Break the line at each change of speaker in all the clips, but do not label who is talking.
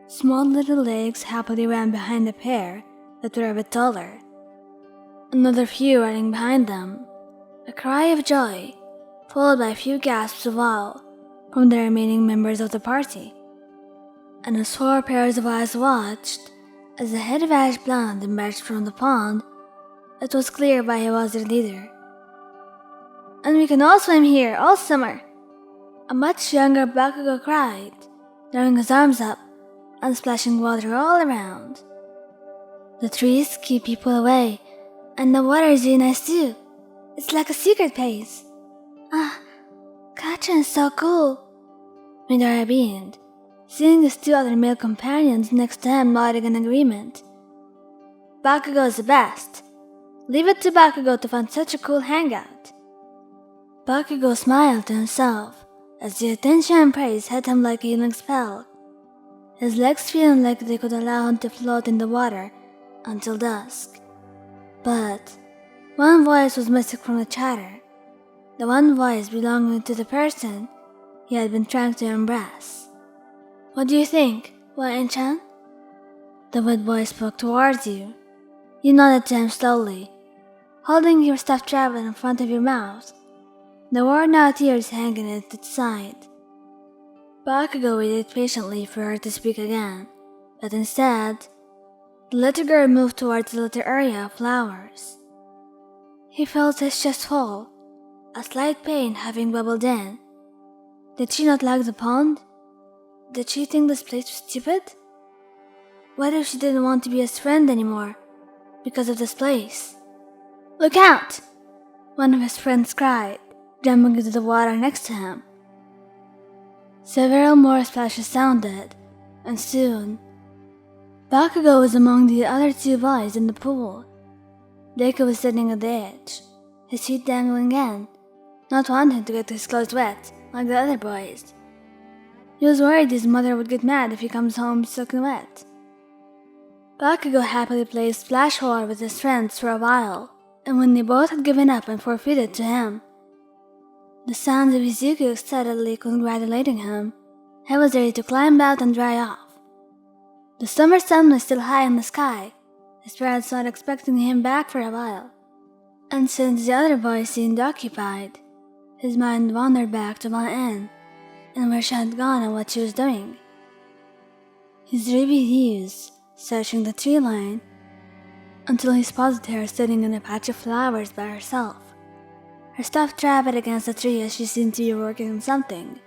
Small little legs happily ran behind the pair that were a bit taller. Another few running behind them. A cry of joy, followed by a few gasps of wow from the remaining members of the party. And as 4 pairs of eyes watched as the head of Ash Blonde emerged from the pond, it was clear why he was their leader. "And we can all swim here all summer," a much younger Bakugou cried, throwing his arms up and splashing water all around. "The trees keep people away, and the water is really nice too. It's like a secret place." "Ah, Katrin is so cool," Midori beamed, seeing his 2 other male companions next to him nodding in agreement. "Bakugou is the best. Leave it to Bakugou to find such a cool hangout." Bakugou smiled to himself as the attention and praise hit him like a healing spell, his legs feeling like they could allow him to float in the water until dusk. But one voice was missing from the chatter, the one voice belonging to the person he had been trying to impress. "What do you think, Wei-chan?" The wood voice spoke towards you. You nodded to him slowly, holding your stuffed rabbit in front of your mouth, the worn-out ears hanging at its side. Bakugou waited patiently for her to speak again, but instead, the little girl moved towards the little area of flowers. He felt his chest full, a slight pain having bubbled in. Did she not like the pond? Did she think this place was stupid? What if she didn't want to be his friend anymore because of this place? "Look out!" one of his friends cried, jumping into the water next to him. Several more splashes sounded, and soon, Bakugou was among the other 2 boys in the pool. Deku was sitting at the edge, his feet dangling in, not wanting to get his clothes wet like the other boys. He was worried his mother would get mad if he comes home soaking wet. Bakugou happily played splash war with his friends for a while, and when they both had given up and forfeited to him, the sounds of Izuku excitedly congratulating him, he was ready to climb out and dry off. The summer sun was still high in the sky, his parents not expecting him back for a while, and since the other boys seemed occupied, his mind wandered back to Wan and where she had gone and what she was doing. His reviewed views, searching the tree line, until he spotted her sitting in a patch of flowers by herself, her stuffed rabbit against the tree as she seemed to be working on something.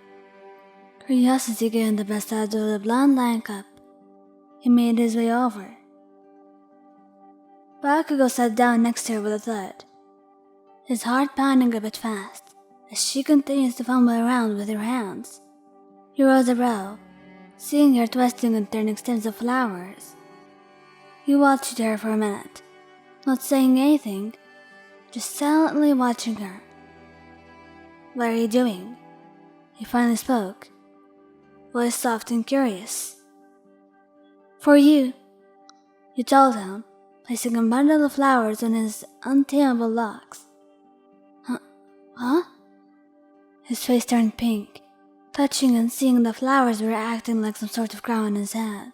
Curiosity getting the best out of the blonde lion cup, he made his way over. Bakugou sat down next to her with a thud, his heart pounding a bit fast as she continues to fumble around with her hands. He rose a brow, seeing her twisting and turning stems of flowers. He watched her for a minute, not saying anything, just silently watching her. "What are you doing?" He finally spoke, voice soft and curious. "For you," he told him, placing a bundle of flowers on his untamable locks. Huh? His face turned pink, touching and seeing the flowers were acting like some sort of crown on his head.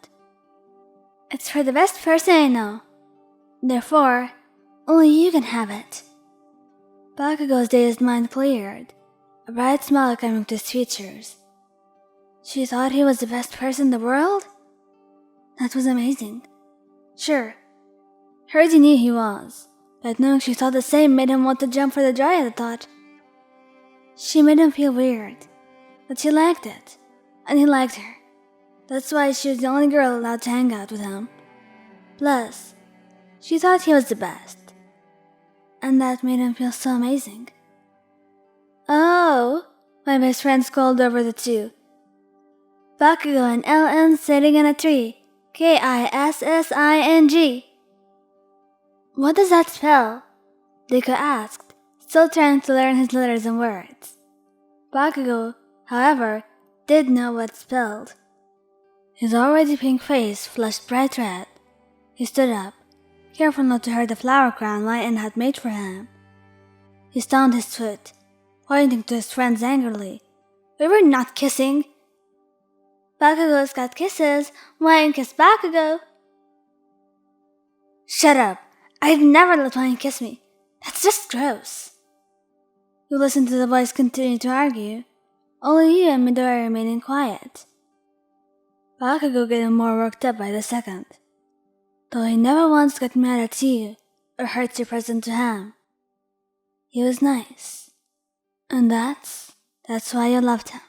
"It's for the best person I know. Therefore, only you can have it." Bakugou's dazed mind cleared, a bright smile coming to his features. She thought he was the best person in the world? That was amazing. Sure, heard he knew he was, but knowing she thought the same made him want to jump for the joy of the thought. She made him feel weird, but she liked it, and he liked her. That's why she was the only girl allowed to hang out with him. Plus, she thought he was the best, and that made him feel so amazing. "Oh," my best friend called over the 2. "Bakugou and LN sitting in a tree. Kissing. "What does that spell?" Deku asked, still trying to learn his letters and words. Bakugou, however, did know what it spelled. His already pink face flushed bright red. He stood up, careful not to hurt the flower crown Lion had made for him. He stomped his foot, pointing to his friends angrily. "We were not kissing." Bakugou's got kisses. Wine kiss Bakugou. Shut up. I'd never let Wine kiss me. That's just gross. You listen to the boys continue to argue. Only you and Midori remaining quiet. Bakugou getting more worked up by the second. Though he never once got mad at you or hurt your present to him. He was nice. And that's why you loved him.